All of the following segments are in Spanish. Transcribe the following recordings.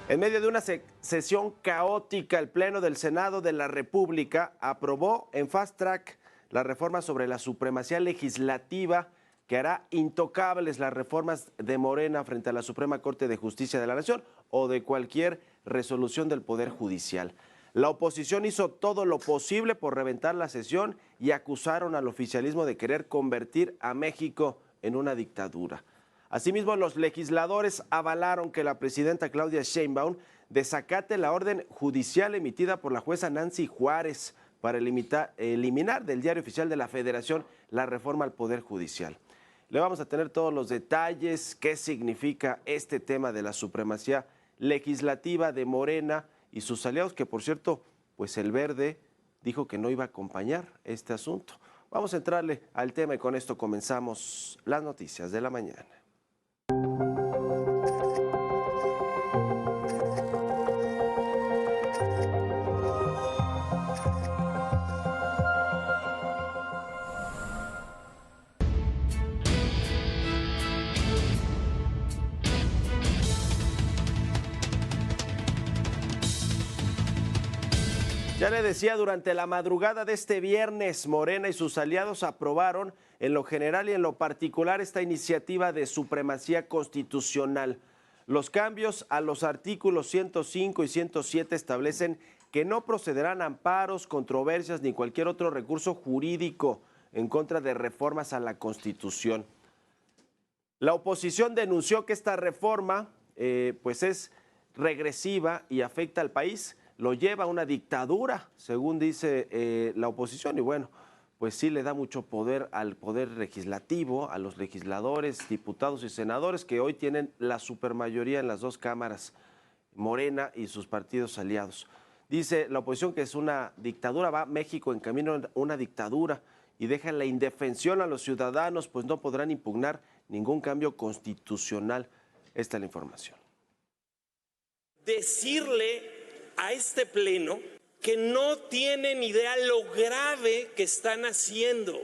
En medio de una sesión caótica, el Pleno del Senado de la República aprobó en fast track la reforma sobre la supremacía legislativa que hará intocables las reformas de Morena frente a la Suprema Corte de Justicia de la Nación o de cualquier resolución del Poder Judicial. La oposición hizo todo lo posible por reventar la sesión y acusaron al oficialismo de querer convertir a México en una dictadura. Asimismo, los legisladores avalaron que la presidenta Claudia Sheinbaum desacate la orden judicial emitida por la jueza Nancy Juárez para eliminar del Diario Oficial de la Federación la reforma al Poder Judicial. Le vamos a tener todos los detalles, qué significa este tema de la supremacía legislativa de Morena y sus aliados, que por cierto, pues el Verde dijo que no iba a acompañar este asunto. Vamos a entrarle al tema y con esto comenzamos las noticias de la mañana. Ya le decía, durante la madrugada de este viernes, Morena y sus aliados aprobaron en lo general y en lo particular esta iniciativa de supremacía constitucional. Los cambios a los artículos 105 y 107 establecen que no procederán amparos, controversias ni cualquier otro recurso jurídico en contra de reformas a la Constitución. La oposición denunció que esta reforma pues es regresiva y afecta al país, lo lleva a una dictadura, según dice la oposición, y bueno, pues sí le da mucho poder al poder legislativo, a los legisladores, diputados y senadores que hoy tienen la supermayoría en las dos cámaras, Morena y sus partidos aliados. Dice la oposición que es una dictadura, va México en camino a una dictadura y deja la indefensión a los ciudadanos, pues no podrán impugnar ningún cambio constitucional. Esta es la información. Decirle a este pleno que no tienen idea lo grave que están haciendo,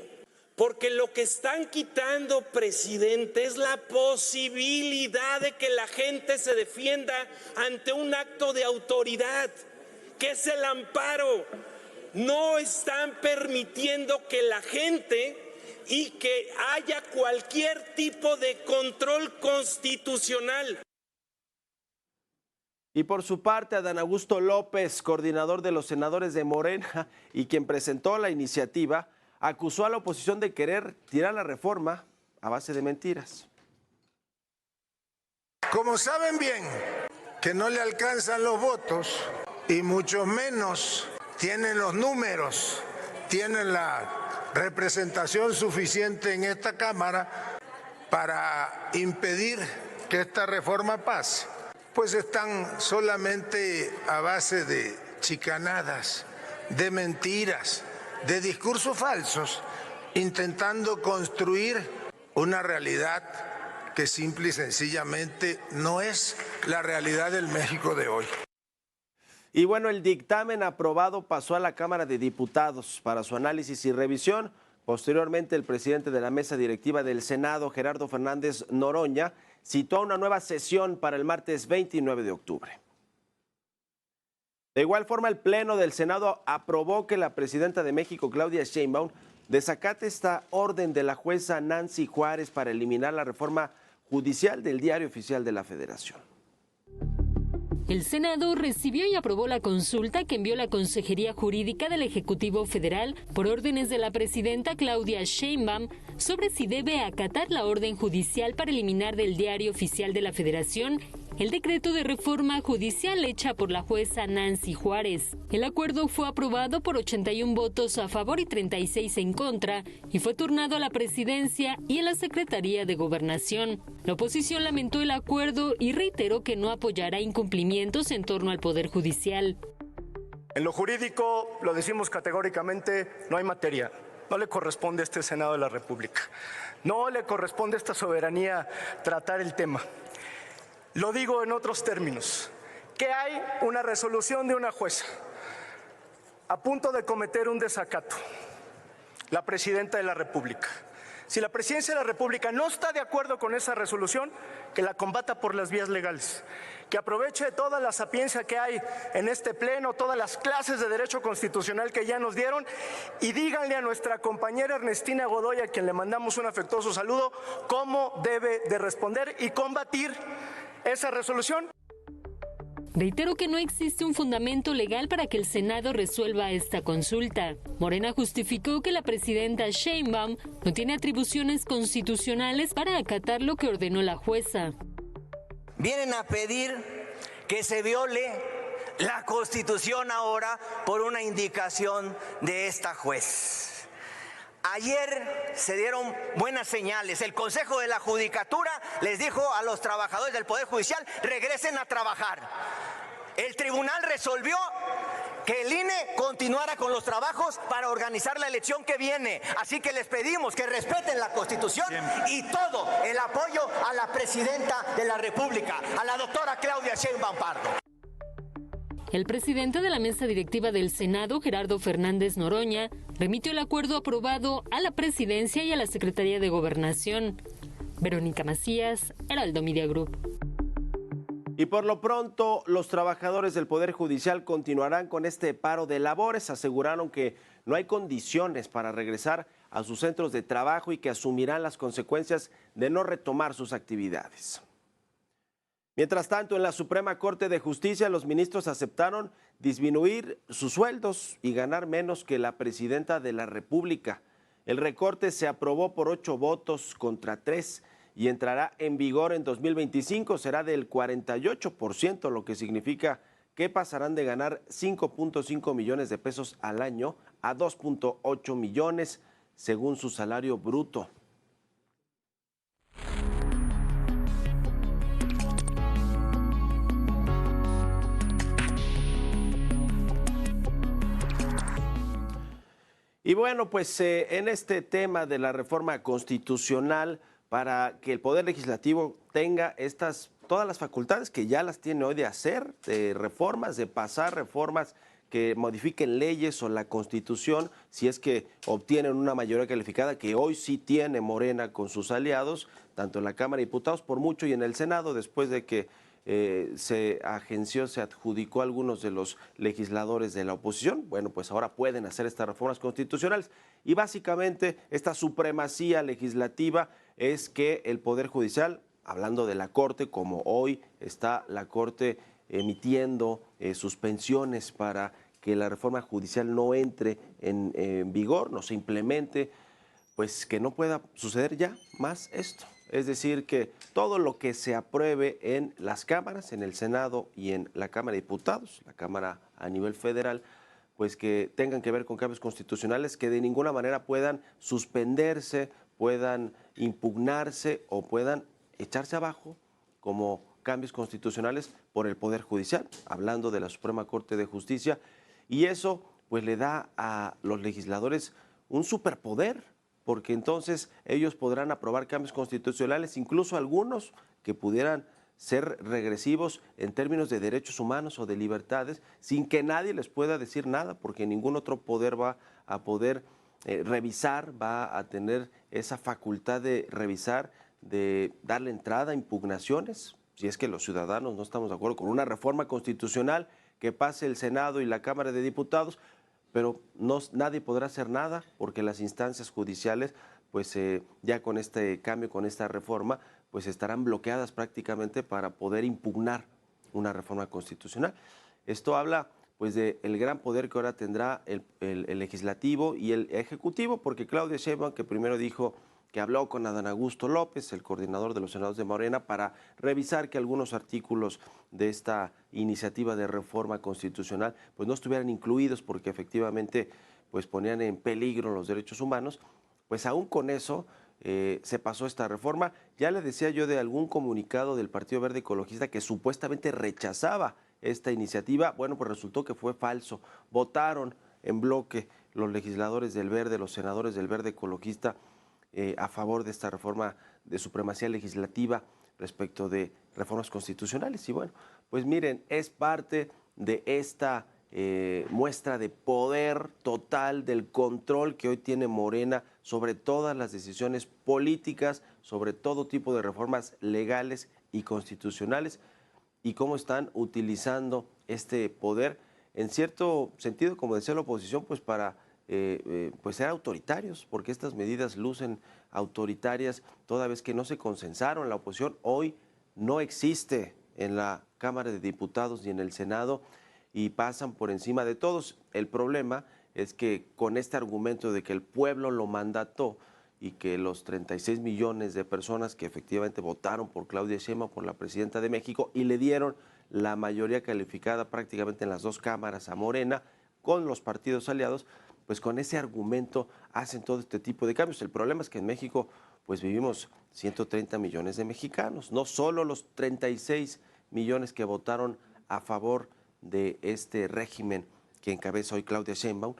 porque lo que están quitando, presidente, es la posibilidad de que la gente se defienda ante un acto de autoridad, que es el amparo. No están permitiendo que la gente y que haya cualquier tipo de control constitucional. Y por su parte, Adán Augusto López, coordinador de los senadores de Morena y quien presentó la iniciativa, acusó a la oposición de querer tirar la reforma a base de mentiras. Como saben bien que no le alcanzan los votos y mucho menos tienen los números, tienen la representación suficiente en esta Cámara para impedir que esta reforma pase, pues están solamente a base de chicanadas, de mentiras, de discursos falsos, intentando construir una realidad que simple y sencillamente no es la realidad del México de hoy. Y bueno, el dictamen aprobado pasó a la Cámara de Diputados para su análisis y revisión. Posteriormente, el presidente de la mesa directiva del Senado, Gerardo Fernández Noroña, citó una nueva sesión para el martes 29 de octubre. De igual forma, el Pleno del Senado aprobó que la presidenta de México, Claudia Sheinbaum, desacate esta orden de la jueza Nancy Juárez para eliminar la reforma judicial del Diario Oficial de la Federación. El Senado recibió y aprobó la consulta que envió la Consejería Jurídica del Ejecutivo Federal por órdenes de la presidenta Claudia Sheinbaum sobre si debe acatar la orden judicial para eliminar del Diario Oficial de la Federación el decreto de reforma judicial hecha por la jueza Nancy Juárez. El acuerdo fue aprobado por 81 votos a favor y 36 en contra y fue turnado a la presidencia y a la Secretaría de Gobernación. La oposición lamentó el acuerdo y reiteró que no apoyará incumplimientos en torno al Poder Judicial. En lo jurídico, lo decimos categóricamente, no hay materia. No le corresponde a este Senado de la República. No le corresponde a esta soberanía tratar el tema. Lo digo en otros términos, que hay una resolución de una jueza a punto de cometer un desacato, la presidenta de la República. Si la presidencia de la República no está de acuerdo con esa resolución, que la combata por las vías legales. que aproveche toda la sapiencia que hay en este pleno, todas las clases de derecho constitucional que ya nos dieron, y díganle a nuestra compañera Ernestina Godoy, a quien le mandamos un afectuoso saludo, cómo debe de responder y combatir esa resolución. Reitero que no existe un fundamento legal para que el Senado resuelva esta consulta. Morena justificó que la presidenta Sheinbaum no tiene atribuciones constitucionales para acatar lo que ordenó la jueza. Vienen a pedir que se viole la Constitución ahora por una indicación de esta juez. Ayer se dieron buenas señales. El Consejo de la Judicatura les dijo a los trabajadores del Poder Judicial: regresen a trabajar. El tribunal resolvió que el INE continuara con los trabajos para organizar la elección que viene. Así que les pedimos que respeten la Constitución y todo el apoyo a la presidenta de la República, a la doctora Claudia Sheinbaum Pardo. El presidente de la mesa directiva del Senado, Gerardo Fernández Noroña, remitió el acuerdo aprobado a la presidencia y a la Secretaría de Gobernación. Verónica Macías, Heraldo Media Group. Y por lo pronto, los trabajadores del Poder Judicial continuarán con este paro de labores. Aseguraron que no hay condiciones para regresar a sus centros de trabajo y que asumirán las consecuencias de no retomar sus actividades. Mientras tanto, en la Suprema Corte de Justicia, los ministros aceptaron disminuir sus sueldos y ganar menos que la presidenta de la República. El recorte se aprobó por 8 votos contra 3 y entrará en vigor en 2025. Será del 48%, lo que significa que pasarán de ganar 5.5 millones de pesos al año a 2.8 millones, según su salario bruto. Y bueno, pues en este tema de la reforma constitucional, para que el Poder Legislativo tenga todas las facultades que ya las tiene hoy de hacer, de reformas, de pasar reformas que modifiquen leyes o la Constitución, si es que obtienen una mayoría calificada, que hoy sí tiene Morena con sus aliados, tanto en la Cámara de Diputados por mucho y en el Senado, después de que se adjudicó a algunos de los legisladores de la oposición. Bueno, pues ahora pueden hacer estas reformas constitucionales. Y básicamente esta supremacía legislativa es que el Poder Judicial, hablando de la Corte, como hoy está la Corte emitiendo suspensiones para que la reforma judicial no entre en vigor, no se implemente, pues que no pueda suceder ya más esto. Es decir, que todo lo que se apruebe en las cámaras, en el Senado y en la Cámara de Diputados, la Cámara a nivel federal, pues que tengan que ver con cambios constitucionales que de ninguna manera puedan suspenderse, puedan impugnarse o puedan echarse abajo como cambios constitucionales por el Poder Judicial, hablando de la Suprema Corte de Justicia. Y eso pues le da a los legisladores un superpoder, porque entonces ellos podrán aprobar cambios constitucionales, incluso algunos que pudieran ser regresivos en términos de derechos humanos o de libertades, sin que nadie les pueda decir nada, porque ningún otro poder va a poder revisar, va a tener esa facultad de revisar, de darle entrada a impugnaciones, si es que los ciudadanos no estamos de acuerdo con una reforma constitucional que pase el Senado y la Cámara de Diputados, pero nadie podrá hacer nada porque las instancias judiciales, pues ya con este cambio, con esta reforma, pues estarán bloqueadas prácticamente para poder impugnar una reforma constitucional. Esto habla pues del gran poder que ahora tendrá el legislativo y el ejecutivo, porque Claudia Sheinbaum, que primero dijo que habló con Adán Augusto López, el coordinador de los senadores de Morena, para revisar que algunos artículos de esta iniciativa de reforma constitucional pues no estuvieran incluidos porque efectivamente pues ponían en peligro los derechos humanos. Pues aún con eso se pasó esta reforma. Ya le decía yo de algún comunicado del Partido Verde Ecologista que supuestamente rechazaba esta iniciativa. Bueno, pues resultó que fue falso. Votaron en bloque los legisladores del Verde, los senadores del Verde Ecologista, a favor de esta reforma de supremacía legislativa respecto de reformas constitucionales. Y bueno, pues miren, es parte de esta muestra de poder total, del control que hoy tiene Morena sobre todas las decisiones políticas, sobre todo tipo de reformas legales y constitucionales, y cómo están utilizando este poder, en cierto sentido, como decía la oposición, pues para pues ser autoritarios, porque estas medidas lucen autoritarias toda vez que no se consensaron. La oposición hoy no existe en la Cámara de Diputados ni en el Senado y pasan por encima de todos. El problema es que con este argumento de que el pueblo lo mandató y que los 36 millones de personas que efectivamente votaron por Claudia Sheinbaum, por la presidenta de México, y le dieron la mayoría calificada prácticamente en las dos cámaras a Morena, con los partidos aliados, pues con ese argumento hacen todo este tipo de cambios. El problema es que en México pues vivimos 130 millones de mexicanos, no solo los 36 millones que votaron a favor de este régimen que encabeza hoy Claudia Sheinbaum,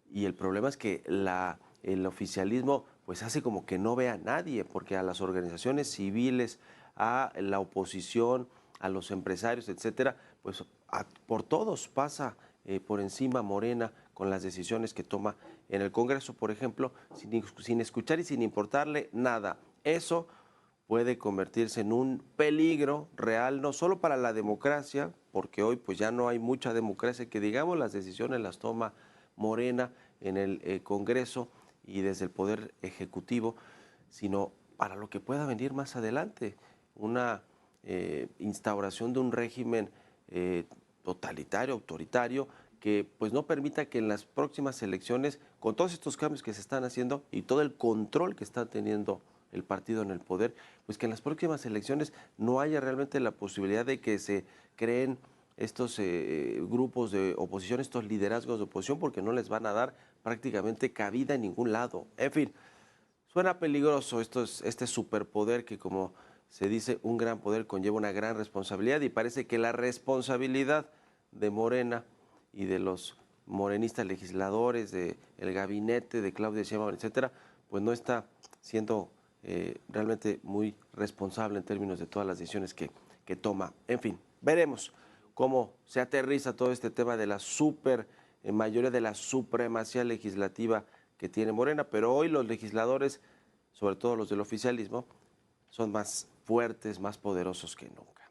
y el problema es que el oficialismo pues hace como que no ve a nadie, porque a las organizaciones civiles, a la oposición, a los empresarios, etcétera, pues por todos pasa por encima Morena con las decisiones que toma en el Congreso, por ejemplo, sin escuchar y sin importarle nada. Eso puede convertirse en un peligro real, no solo para la democracia, porque hoy pues ya no hay mucha democracia, que digamos las decisiones las toma Morena en el Congreso y desde el Poder Ejecutivo, sino para lo que pueda venir más adelante, una instauración de un régimen totalitario, autoritario, que pues no permita que en las próximas elecciones, con todos estos cambios que se están haciendo y todo el control que está teniendo el partido en el poder, pues que en las próximas elecciones no haya realmente la posibilidad de que se creen estos grupos de oposición, estos liderazgos de oposición, porque no les van a dar prácticamente cabida en ningún lado. En fin, suena peligroso este superpoder que, como se dice, un gran poder conlleva una gran responsabilidad, y parece que la responsabilidad de Morena y de los morenistas legisladores, del gabinete de Claudia Sheinbaum, etcétera, pues no está siendo realmente muy responsable en términos de todas las decisiones que toma. En fin, veremos cómo se aterriza todo este tema de la mayoría de la supremacía legislativa que tiene Morena, pero hoy los legisladores, sobre todo los del oficialismo, son más fuertes, más poderosos que nunca.